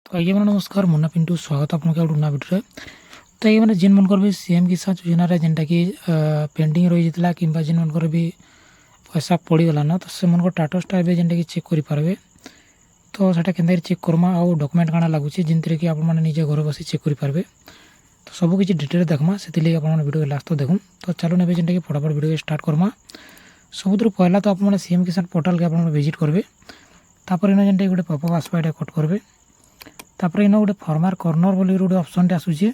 तो आइए मैंने नमस्कार मुन्ना पिंटू स्वागत आपन के नया वीडियो। तो ये मैंने जिन मन कर भी सीएम किसान योजना जेनटा कि पेंडिंग रही जाता कि जिन मन कर भी पैसा पड़ीगला ना तो से मन को स्टाटसटा जेनटा कि चेक करेंगे। तो सेटा के चेक करमा आउ डॉक्यूमेंट काना लगुच जिनते कि आपने निजे घर बस चेक करेंगे। तो सब किसी डिटेल देखमा से वीडियो लास्ट तो देखूँ। तो चलो ने जेनटा कि फटाफट वीडियो स्टार्ट करमा। सबुठ पहला तो आपने सीएम किसान पोर्टाल के आप विजिट करेंगे। तापर इन जेनटा गोटे पॉपअप आसपा ये कट करेंगे। तापर इन गोटे फार्मर कॉर्नर बोली गोटे ऑप्शन आसूचे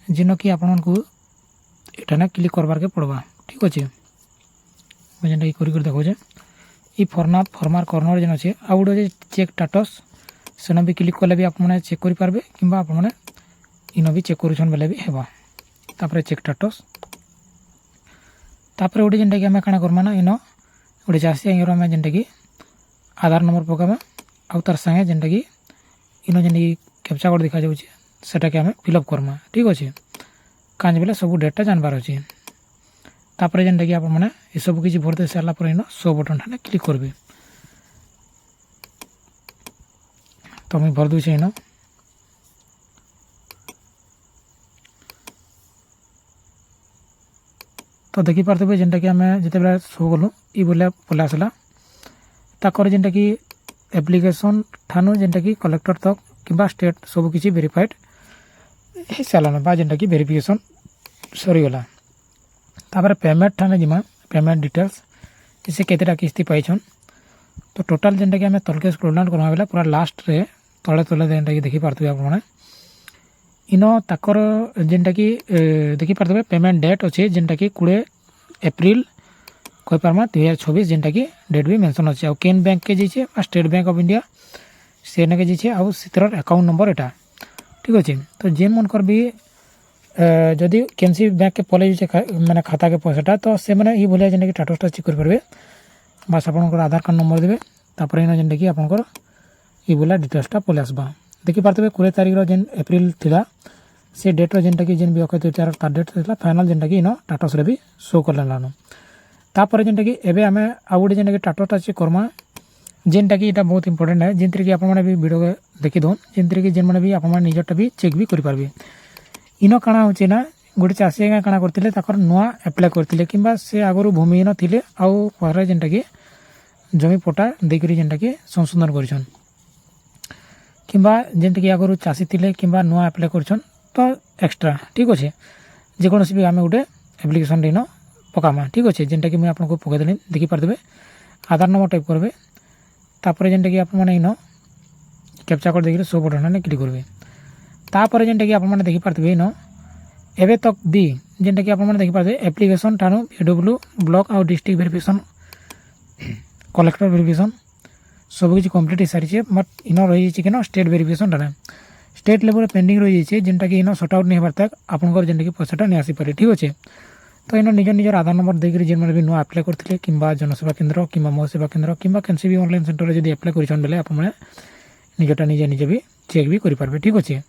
जिन कि आपण को यहाँ क्लिक करवार के पड़वा। ठीक अच्छे जेनटा कि देखोजे ये फार्मर कॉर्नर जेन अच्छे आउ गोटे चेक स्टाटस सेन भी क्लिक कले भी आपने चेक करेंगे कि आपने इन भी चेक करुछन बेले भी हेबा। तापर चेक स्टाटस तापर गोटे जेनटा कि आम काଣା करमा ना इन गोटे चाषी आईर आम जेनटा कि आधार नंबर पकामा आउ तार संगे जेनटा कि इन जेन कैप्चा कोड देखा जाऊँगी सेटा के आम फिलअप करमा। ठीक अच्छे कांज बेले सब डेटा जानबार अच्छे। तापर जेनटा कि आप सब किसी भर दे सारापर इन शो बटन ठाने क्लिक करेंगे। तो मुझे भर दूचे इन तो देखी पार्थे जेनटा कि आम जिते शो गलु ये बोले पले आसला ताकर जेनटा कि एप्लिकेशन ठानु जेनटा कि कलेक्टर तक कि स्टेट सब किसी वेरीफाइड हो सारान बा जेनटा कि वेरिफिकेशन सरीगला। तापर पेमेंट ठाने जिमा पेमेंट डिटेल्स से केतेटा किस्ती पाइछन। तो टोटाल जेनटा कि आम तलके स्क्रॉल डाउन करमा बेला पूरा लास्ट रे तले तले जेनटा कि देखी पार्थे आपने इन ताकर जेनटा कि देखी पार्थे पेमेंट डेट अच्छे जेनटा कि 20 एप्रिल कही पार्मा 2024 जेनटा कि डेट भी मेंशन अच्छे। आउ केन बैंक के जाइए स्टेट बैंक ऑफ इंडिया से के जाइए आउ सीतर अकाउंट नंबर एटा। ठीक अच्छे तो जेन मनकर भी जदि केनसी बैंक के पले मैंने खाता के पैसाटा तो से मैंने ये भाया जेनटा कि स्टाटसटा चेक करेंगे। बस आप आधार कार्ड नंबर देवे तापर इन जेनटा कि आपंकर ये भाया डिटेल्सटा पले आसबा। देखी पार्थे 20 तारीख जेन एप्रिल थिला से डेट जेनटा कि जेन भी अक्षय तृतीया तार डेट था फाइनाल जेनटा कि इन स्टाटस भी शो करलान। तापर जेनटा कि एबे आम आउ गोटे जेनटा कि स्टाटसटा चेक करमा जेनटा कि यहाँ बहुत इंपोर्टेंट है जिनते कि आपने भी वीडियो देखी दौन जिनते कि जेन मैंने भी आप निजटा भी चेक भी करेंगे। इन काଣା होचे ना गोटे चाषी आज्ञा काଣା करते नुआ एप्लाय करते कि से आगु भूमिहीन थे आउ पर जेनटा कि जमी पट्टा देकर जेनटा कि संशोधन करछन कि जेनटा कि आगु चाषी थे कि नुआ एप्लाय करछन तो एक्स्ट्रा। ठीक अच्छे जेकोसी भी आम गोटे एप्लिकेशन इन पकामा। ठीक अच्छे जेनटा कि मुझे आपको पकईदेली देखी पार्थे आधार नंबर टाइप करेंगे। तापर जेनटा कि आप इन कैप्चा कोड देखिए शो बटन क्लिक करेंगे। तापर जेनटा कि आप देखी पार्थे इन एवं तक भी जेनटा कि आप देखी पार्थे एप्लिकेशन ठानु एडब्ल्यू ब्लॉक आउ डिस्ट्रिक्ट वेरिफिकेशन कलेक्टर वेरिफिकेशन सब किसी कम्प्लीट हो सारी बट इन रही कि स्टेट वेरिफिकेशन ठाने स्टेट लेवल पेंडिंग रही है जेनटा कि इन सॉर्ट आउट नहीं होबार तक आपंकर जेनटा कि पैसाटा नहीं आसीपारे। ठीक अच्छे तो इन निजर आधार नंबर देकर जेन मैंने भी नुआ एप्लाय करते कि जनसेवा केन्द्र कि मो सेवा केन्द्र कि कैंसी भी ऑनलाइन सेंटर में एप्लाय कर बेले आपने निजटा निजे निजे भी चेक भी करेंगे। ठीक अच्छे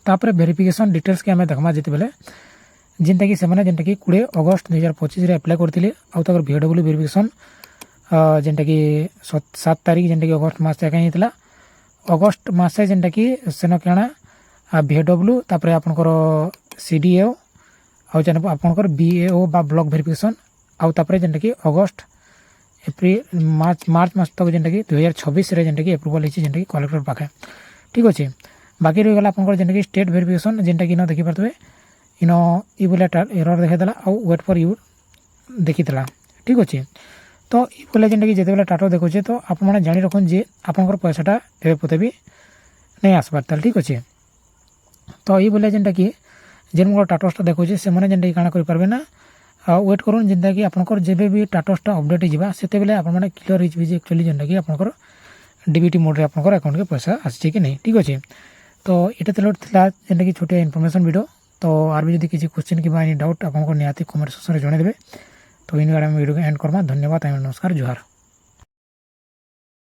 तापर वेरिफिकेशन डिटेल्स के आम देखमा जिते बेले जेनटा कि सेमाने जेनटा कि 20 अगस्त 2025 एप्लाय करते आउ VAW वेरिफिकेशन जेनटा कि 7 तारीख जेनटा कि अगस्त मास एका होता अगस्त मासे जेनटा कि सेन क्या VAW तापर आपनकर CDO आउ जेन आपनकर BAO बा ब्लॉक वेरिफिकेशन आउ तापर जेनटा कि अगस्त एप्रिल मार्च मास तक जेनटा कि 2026 रे जेनटा कि एप्रूवल होती जेनटा कि कलेक्टर पाखे। ठीक अच्छे बाकी रही गला आपनकर जेनटा कि स्टेट वेरिफिकेशन जेनटा कि इन देखी पार्थे इन ये बोले एरर देखाला आउ वेट फॉर यू देखी। ठीक अच्छे तो ये बोले जेनटा कि जिते बेले टाटा देखुचे तो आप जानी रखुन जे आपनकर पैसाटा एवं पोते भी नहीं आसबार ताल। ठीक अच्छे तो ये बोले जेनटा कि जेन मोर स्टाटसटा देखुचे से मैंने जेनटा कि काଣା करि पारबे ना वेट करूँ जेनटा कि आपनकर जेबे भी स्टाटसटा अपडेट होगा से बेले आप क्लियर हो एक्चुअली जेनटा कि आपनकर डीबीटी मोड रे आपनकर अकाउंट के पैसा आसी कि नहीं। ठीक अच्छे तो ये था जेनटा कि छोटिया इनफॉरमेशन वीडियो। तो आर भी किसी क्वेश्चन कि डाउट आपको निहाती कमेंट सेक्शन में जणेदेवे। तो इन वीडियो को एंड करमा। धन्यवाद नमस्कार जुहार।